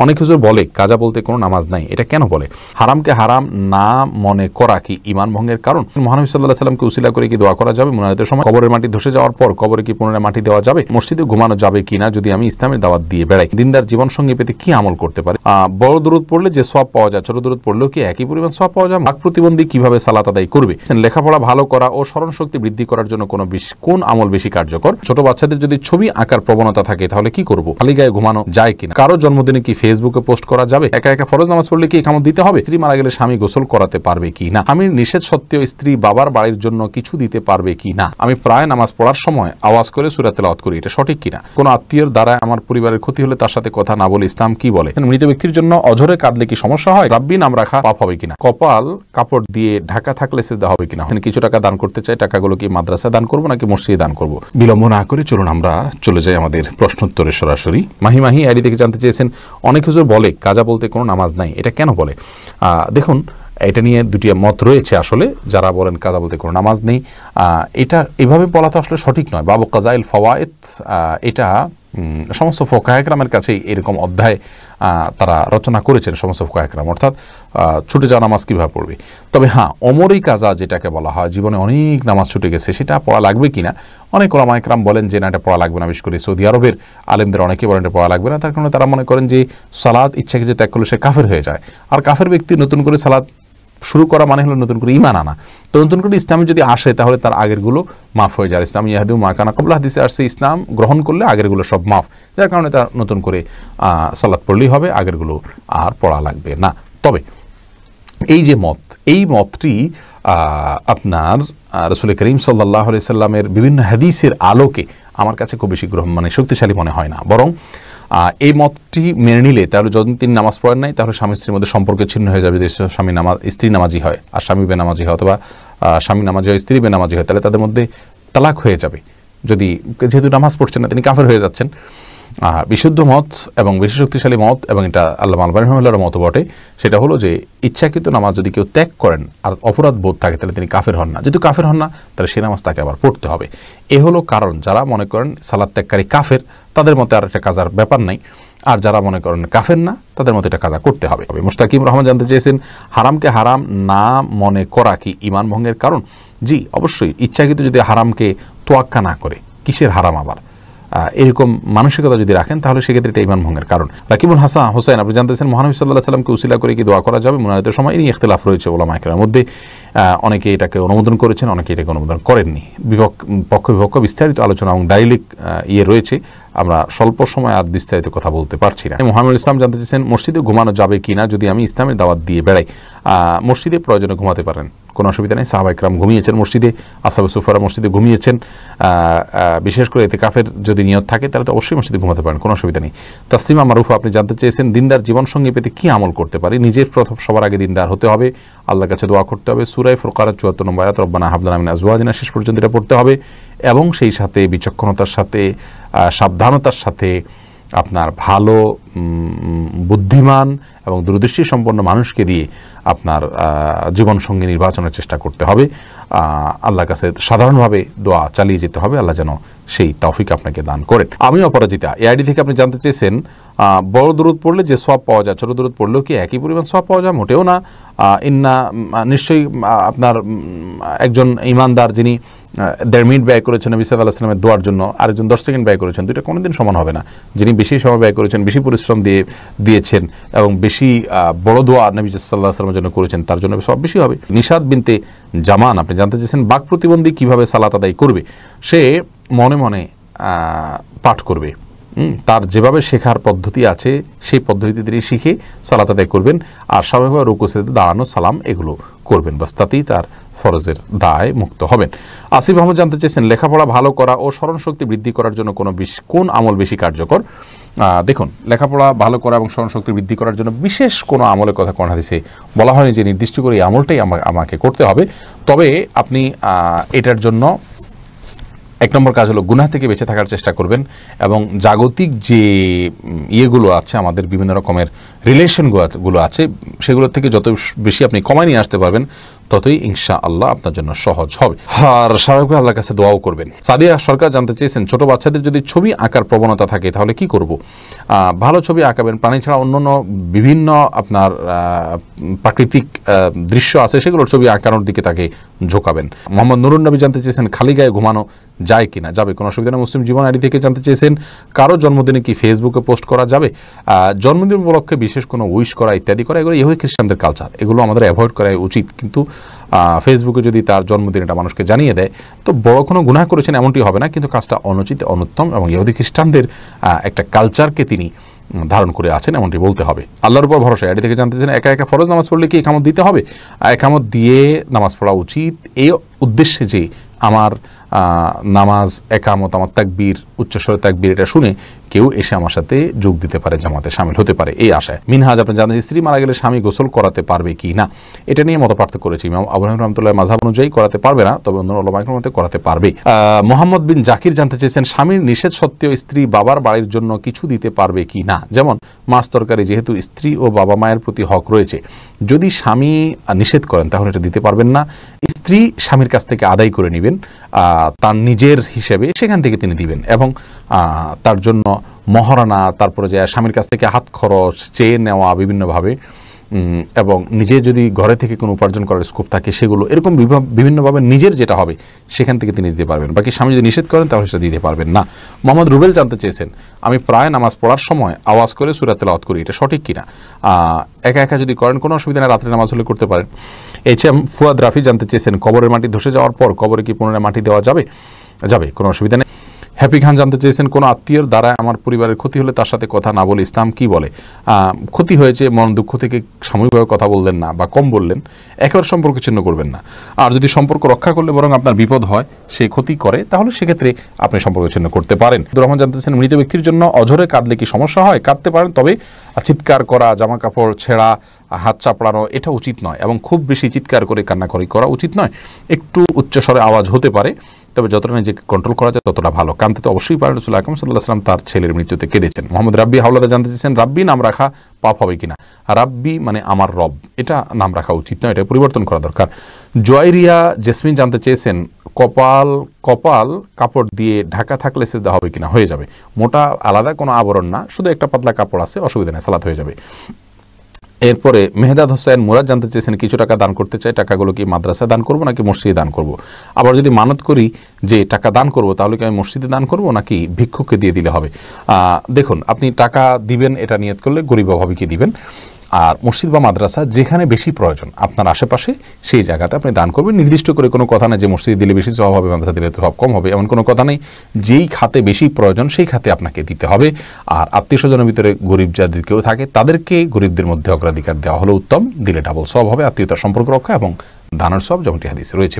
অনেক হুজুর বলে কাজা বলতে কোনো নামাজ নাই, এটা কেন বলে? হারামকে হারাম না মনে করা কি ঈমান ভঙ্গের কারণ? মহানবী সাল্লাল্লাহু আলাইহি ওয়াসাল্লামকে উসিলা করে কি দোয়া করা যাবে? মুনাজাতের সময় কবরের মাটি ধসে যাওয়ার পর কবরে কি পুনরায় মাটি দেওয়া যাবে? মসজিদে ঘুমানো যাবে কিনা যদি আমি ইসলামের দাওয়াত দিয়ে বেড়াই? দিনদার জীবন সঙ্গী পেতে কি আমল করতে পারে? বড় দরুদ পড়লে যে সওয়াব পাওয়া যায়, ছোট দরুদ পড়লেও কি একই পরিমাণ সওয়াব পাওয়া যায়? বাক প্রতিবন্ধী কিভাবে সালাত আদায় করবে? লেখাপড়া ভালো করা ও স্মরণ শক্তি বৃদ্ধি করার জন্য কোন আমল বেশি কার্যকর? ছোট বাচ্চাদের যদি ছবি আঁকার প্রবণতা থাকে তাহলে কি করব? খালি গায়ে ঘুমানো যায় কিনা? কারো জন্মদিনে কি ফেসবুকে পোস্ট করা যাবে? একা একা ফরজ নামাজ পড়লে কি ইকামত দিতে হবে? স্ত্রী মারা গেলে স্বামী গোসল করাতে পারবে কি না? আমি নিষেধ সত্ত্বেও স্ত্রী বাবার বাড়ির জন্য কিছু দিতে পারবে কি না? আমি প্রায় নামাজ পড়ার সময় আওয়াজ করে সূরা তেলাওয়াত করি, এটা সঠিক কিনা? কোন আত্মীয়ের দ্বারা আমার পরিবারের ক্ষতি হলে তার সাথে কথা না বলে ইসলাম কি বলে? মৃত ব্যক্তির জন্য অঝরে কাঁদলে কি সমস্যা হয়? রাব্বি নাম রাখা পাপ হবে কিনা? কপাল কাপড় দিয়ে ঢাকা থাকলে সেজদা হবে কিনা? কিছু টাকা দান করতে চাই, টাকাগুলো কি মাদ্রাসায় দান করবো নাকি মসজিদে দান করবো? বিলম্ব না করে চলুন আমরা চলে যাই আমাদের প্রশ্নোত্তরে সরাসরি। মাহি আইডি থেকে জানতে চেয়েছেন, অনেক হুজুর বলে কাজা বলতে কোনো নামাজ নাই, এটা কেন বলে? দেখুন, এটা নিয়ে দুটি মত রয়েছে। আসলে যারা বলেন কাজা বলতে কোনো নামাজ নেই, এটা এভাবে বলা তো আসলে সঠিক নয়। বাবু কাজাইল ফাওয়ায়েদ, এটা সমস্ত ফোকাহ একরামের কাছে এরকম অধ্যায় তারা রচনা করেছেন সমস্ত ফোকাহ একরাম, অর্থাৎ ছুটে যাওয়া নামাজ কীভাবে পড়বে। তবে হ্যাঁ, অমরই কাজা যেটাকে বলা হয়, জীবনে অনেক নামাজ ছুটে গেছে, সেটা পড়া লাগবে কিনা? অনেক ওলামা একরাম বলেন যে না, এটা পড়া লাগবে না। বিশেষ করে সৌদি আরবের আলেমদের অনেকে বলেন এটা পড়া লাগবে না। তার কারণে তারা মনে করেন যে সালাত ইচ্ছাকে যে ত্যাগ করলে সে কাফের হয়ে যায়, আর কাফের ব্যক্তি নতুন করে সালাত শুরু করা মানে হলো নতুন করে ঈমান আনা। তো নতুন করে ইসলামে যদি আসে তাহলে তার আগেরগুলো মাফ হয়ে যায়। ইসলাম ইয়াহদু মা কানা ক্বাবলা, হাদিসে আসছে ইসলাম গ্রহণ করলে আগেরগুলো সব মাফ, যার কারণে তার নতুন করে সালাত পড়লেই হবে, আগেরগুলো আর পড়া লাগবে না। তবে এই যে মত, এই মতটি আপনার রাসূল করিম সাল্লাল্লাহু আলাইহি সাল্লামের বিভিন্ন হাদিসের আলোকে আমার কাছে খুব বেশি শক্তিশালী মনে হয় না। বরং এই মতটি মেনে নিলে তাহলে যখন তিনি নামাজ পড়েন নাই তাহলে স্বামী স্ত্রীর মধ্যে সম্পর্ক ছিন্ন হয়ে যাবে। যদি স্ত্রী নামাজি হয় আর স্বামী বেনামাজি হয়, অথবা স্বামী নামাজি হয় স্ত্রী বেনামাজি হয়, তাহলে তাদের মধ্যে তালাক হয়ে যাবে। যেহেতু নামাজ পড়ছেন না তিনি কাফের হয়ে যাচ্ছেন। বিশুদ্ধ মত এবং বেশি শক্তিশালী মত, এবং এটা আল্লামা আলবানী রাহিমাহুল্লাহর মত বটে, সেটা হলো যে ইচ্ছাকৃত নামাজ যদি কেউ ত্যাগ করেন আর অপরাধ বোধ থাকে তাহলে তিনি কাফের হন না। যেহেতু কাফের হন না তাহলে সেই নামাজ তাকে আবার পড়তে হবে। এ হলো কারণ। যারা মনে করেন সালাত ত্যাগকারী কাফের, তাদের মতে আর একটা কাজার ব্যাপার নাই, আর যারা মনে করেন কাফের না তাদের মতে এটা কাজা করতে হবে। মুস্তাকিম রহমান জানতে চেয়েছেন, হারামকে হারাম না মনে করা কি ঈমান ভঙ্গের কারণ? জি, অবশ্যই। ইচ্ছাকৃত যদি হারামকে তোয়াক্কা না করে, কিসের হারাম আবার, এরকম মানসিকতা যদি রাখেন তাহলে সেক্ষেত্রে এটা ঈমান ভঙ্গের কারণ। রাকিবুল হোসেন আপনি জানতেছেন, মহানবী সাল্লাল্লাহু আলাইহি ওয়াসাল্লামকে উসিলা করে কি দোয়া করা যাবে? মুনাজাতের সময় এই নিয়ে ইখতিলাফ রয়েছে ওলামা একরামের মধ্যে। অনেকে এটাকে অনুমোদন করেছেন, অনেকে এটাকে অনুমোদন করেননি। পক্ষ বিপক্ষ বিস্তারিত আলোচনা এবং দালিলিক রয়েছে, আমরা স্বল্প সময় আর বিস্তারিত কথা বলতে পারছি না। মুহাম্মদ ইসলাম জানতে চেয়েছেন, মসজিদে ঘুমানো যাবে কিনা যদি আমি ইসলামের দাওয়াত দিয়ে বেড়াই? মসজিদে প্রয়োজনে ঘুমাতে পারেন, কোনো অসুবিধা নেই। সাহাবা ইকরাম ঘুমিয়েছেন মসজিদে, আসহাবে সুফারা মসজিদে ঘুমিয়েছেন। বিশেষ করে ইতিকাফের যদি নিয়ত থাকে তাহলে তো অবশ্যই মসজিদে ঘুমাতে পারেন, কোনো অসুবিধা নেই। তাসলিমা মারুফা আপনি জানতে চেয়েছেন, দিনদার জীবনসঙ্গী পেতে কি আমল করতে পারি? নিজের সবার আগে দিনদার হতে হবে, আল্লাহর কাছে দোয়া করতে হবে, সূরা ফুরকানের ৭৪ নম্বর আয়াত রব্বানা হাব লানা মিন আজওয়াজিনা শেষ পর্যন্ত এটা পড়তে হবে, এবং সেই সাথে বিচক্ষণতার সাথে সাবধানতার সাথে আপনার ভালো বুদ্ধিমান এবং দূরদৃষ্টি সম্পন্ন মানুষকে দিয়ে আপনার জীবনসঙ্গী নির্বাচনের চেষ্টা করতে হবে। আল্লাহর কাছে সাধারণভাবে দোয়া চালিয়ে যেতে হবে, আল্লাহ যেন সেই তৌফিক আপনাকে দান করেন। আমি অপরাজিতা এই আইডি থেকে আপনি জানতে চেয়েছেন, বড় দরুদ পড়লে যে সওয়াব পাওয়া যায় ছোট দরুদ পড়লেও কি একই পরিমাণ সওয়াব পাওয়া যায়? মোটেও না। নিশ্চয়ই আপনার একজন ঈমানদার যিনি ১.৫ মিনিট ব্যয় করেছেন নবী সাল্লাল্লাহু আলাইহি ওয়াসাল্লামের দোয়ার জন্য, আরেকজন ১০ সেকেন্ড ব্যয় করেছেন, দুইটা কোনোদিন সমান হবে না। যিনি বেশি সময় ব্যয় করেছেন, বেশি পরিশ্রম দিয়েছেন এবং বেশি বড় দোয়া নবী সাল্লাল্লাহু আলাইহি ওয়াসাল্লামের জন্য করেছেন, তার জন্য সব বেশি হবে। নিশাত বিনতে জামান আপনি জানতে চেয়েছেন, বাক প্রতিবন্ধী কিভাবে সালাত আদায় করবে? সে মনে মনে পাঠ করবে, তার যেভাবে শেখার পদ্ধতি আছে সেই পদ্ধতিতে তিনি শিখে সালাত আদায় করবেন, আর স্বাভাবিকভাবে রুকু সিজদা দাঁড়ানো সালাম এগুলো করবেন, বাস তাতেই তার ফরজের দায় মুক্ত হবেন। আসিফ আহমদ জানতে চেয়েছেন, লেখাপড়া ভালো করা ও স্মরণ শক্তি বৃদ্ধি করার জন্য কোন আমল বেশি কার্যকর? দেখুন, লেখাপড়া ভালো করা এবং স্মরণ শক্তি বৃদ্ধি করার জন্য বিশেষ কোনো আমলের কথা কোন হাদিসে বলা হয়নি যে নির্দিষ্ট করে এই আমলটাই আমাকে করতে হবে। তবে আপনি এটার জন্য ১ নম্বর কাজ হলো গুনাহ থেকে বেঁচে থাকার চেষ্টা করবেন, এবং জাগতিক যে ইয়েগুলো আছে, আমাদের বিভিন্ন রকমের রিলেশনগুলো আছে, সেগুলো থেকে যত বেশি আপনি কমায় নিয়ে আসতে পারবেন ততই ইনশাআল্লাহ আপনার জন্য সহজ হবে। আর স্বাভাবিকভাবে আল্লাহর কাছে দোয়াও করবেন। সাদিয়া সরকার জানতে চেয়েছেন, ছোট বাচ্চাদের যদি ছবি আঁকার প্রবণতা থাকে তাহলে কি করব? ভালো ছবি আঁকাবেন। প্রাণী ছাড়া অন্যান্য বিভিন্ন আপনার প্রাকৃতিক দৃশ্য আছে, সেগুলোর ছবি আঁকানোর দিকে তাকে ঝোঁকাবেন। মোহাম্মদ নুরুন নবী জানতে চেয়েছেন, খালি গায়ে ঘুমানো যায় কিনা? যাবে, কোনো অসুবিধা নেই। মুসলিম জীবন আইডি থেকে জানতে চেয়েছেন, কারো জন্মদিনে কি ফেসবুকে পোস্ট করা যাবে? জন্মদিন উপলক্ষে বিশেষ কোনো উইশ করা ইত্যাদি করা, এগুলো ইহুদি খ্রিস্টানদের কালচার, এগুলো আমাদের অ্যাভয়েড করাই উচিত। কিন্তু ফেসবুকে যদি তার জন্মদিন এটা মানুষকে জানিয়ে দেয় তো বড় কোনো গুনাহ করেছেন এমনটি হবে না, কিন্তু কাজটা অনুচিত, অনুত্তম এবং ইহুদি খ্রিস্টানদের একটা কালচারকে তিনি ধারণ করে আছেন এমনটি বলতে হবে। আল্লাহর উপর ভরসা আইডি থেকে জানতেছেন, একা একা ফরজ নামাজ পড়লে কি একামত দিতে হবে? একামত দিয়ে নামাজ পড়া উচিত এই উদ্দেশ্যে যে আমার নামাজ, একামত, আমার তাকবীর, উচ্চস্বরে তাকবীর এটা শুনে কেউ এসে আমার সাথে যোগ দিতে পারে, জামাতে শামিল হতে পারে, এই আশায়। মিনহাজ আপনি জানেন, স্ত্রী মারা গেলে স্বামী গোসল করাতে পারবে কি না, এটা নিয়ে মত পার্থক্য করেছি। ইমাম আবু হানিফা রাহমাতুল্লাহ মাযহাব অনুযায়ী করাতে পারবে না, তবে অন্য উলামা ইকরামের মতে করাতে পারবে। মোহাম্মদ বিন জাকির জানতে চেয়েছেন, স্বামীর নিষেধ সত্ত্বেও স্ত্রী বাবার বাড়ির জন্য কিছু দিতে পারবে কি না? যেমন মাছ তরকারি, যেহেতু স্ত্রী ও বাবা মায়ের প্রতি হক রয়েছে, যদি স্বামী নিষেধ করেন তাহলে এটা দিতে পারবেন না। স্ত্রী স্বামীর কাছ থেকে আদায় করে নেবেন তার নিজের হিসেবে, সেখান থেকে তিনি দিবেন এবং তার জন্য মহারণা, তারপরে যে স্বামীর কাছ থেকে হাত খরচ চেয়ে নেওয়া বিভিন্নভাবে, এবং নিজে যদি ঘরে থেকে কোনো উপার্জন করার স্কোপ থাকে সেগুলো এরকম বিভিন্নভাবে নিজের যেটা হবে সেখান থেকে তিনি দিতে পারবেন। বাকি স্বামী যদি নিষেধ করেন তাহলে সেটা দিতে পারবেন না। মোহাম্মদ রুবেল জানতে চেয়েছেন, আমি প্রায় নামাজ পড়ার সময় আওয়াজ করে সূরা তেলাওয়াত করি, এটা সঠিক কিনা? একা একা যদি করেন কোনো অসুবিধা নেই, রাত্রে নামাজ হলে করতে পারেন। এইচএম ফুয়াদ রাফি জানতে চেয়েছেন, কবরের মাটি ধসে যাওয়ার পর কবরে কি পুনরায় মাটি দেওয়া যাবে? যাবে, কোনো অসুবিধা নেই। হ্যাপি খান জানতে চেয়েছেন, কোনো আত্মীয়র দ্বারা আমার পরিবারের ক্ষতি হলে তার সাথে কথা না বলে ইসলাম কি বলে? ক্ষতি হয়েছে, মন দুঃখ থেকে সাময়িকভাবে কথা বললেন না বা কম বললেন, একেবারে সম্পর্ক ছিন্ন করবেন না। আর যদি সম্পর্ক রক্ষা করলে বরং আপনার বিপদ হয়, সেই ক্ষতি করে, তাহলে সেক্ষেত্রে আপনি সম্পর্ক ছিন্ন করতে পারেন। আব্দুর রহমান জানতে চেয়েছেন, মৃত ব্যক্তির জন্য অঝরে কাঁদলে কি সমস্যা হয়? কাঁদতে পারেন, তবে চিৎকার করা, জামা কাপড় ছেঁড়া, হাত চাপড়ানো এটা উচিত নয়, এবং খুব বেশি চিৎকার করে কান্নাকারি করা উচিত নয়। একটু উচ্চস্বরে আওয়াজ হতে পারে, তবে যতটা নিজেকে কন্ট্রোল করা যায় ততটা ভালো। কাঁদতে তো অবশ্যই পারেন, রাসূল আকরাম সাল্লাল্লাহু আলাইহি ওয়াসাল্লাম তার ছেলের মৃত্যুতে কেঁদেছেন। মোহাম্মদ রাব্বি হাওলাদার জানতে চেয়েছেন, রাব্বি নাম রাখা পাপ হবে কিনা? রাব্বি মানে আমার রব, এটা নাম রাখা উচিত নয়, এটা পরিবর্তন করা দরকার। জয়রিয়া জেসমিন জানতে চেয়েছেন, কপাল কাপড় দিয়ে ঢাকা থাকলে সিজদা হবে কিনা? হয়ে যাবে, মোটা আলাদা কোনো আবরণ না, শুধু একটা পাতলা কাপড় আছে, অসুবিধা নেই, সালাত হয়ে যাবে। এরপরে মেহদাদ হোসেন মুরাদ জানতে চেয়েছেন, কিছু টাকা দান করতে চাই, টাকাগুলো কি মাদ্রাসায় দান করব নাকি মসজিদে দান করব? আবার যদি মানত করি যে টাকা দান করব, তাহলে কি আমি মসজিদে দান করব নাকি ভিক্ষুককে দিয়ে দিলে হবে? দেখুন, আপনি টাকা দিবেন এটা নিয়ত করলে গরিব অভাবীকে দিবেন, আর মসজিদ বা মাদ্রাসা যেখানে বেশি প্রয়োজন আপনার আশেপাশে সেই জায়গাতে আপনি দান করবেন। নির্দিষ্ট করে কোনো কথা নেই যে মসজিদে দিলে বেশি সওয়াব হবে, মাদ্রাসা দিলে সওয়াব কম হবে, এমন কোনো কথা নেই। যেই খাতে বেশি প্রয়োজন সেই খাতে আপনাকে দিতে হবে। আর আত্মীয় স্বজনের ভিতরে গরিব যাদের কেউ থাকে তাদেরকে গরিবদের মধ্যে অগ্রাধিকার দেওয়া হলো উত্তম, দিলে ডাবল সওয়াব হবে, আত্মীয়তার সম্পর্ক রক্ষা এবং দানের সওয়াব, যেমনটি হাদিসে রয়েছে।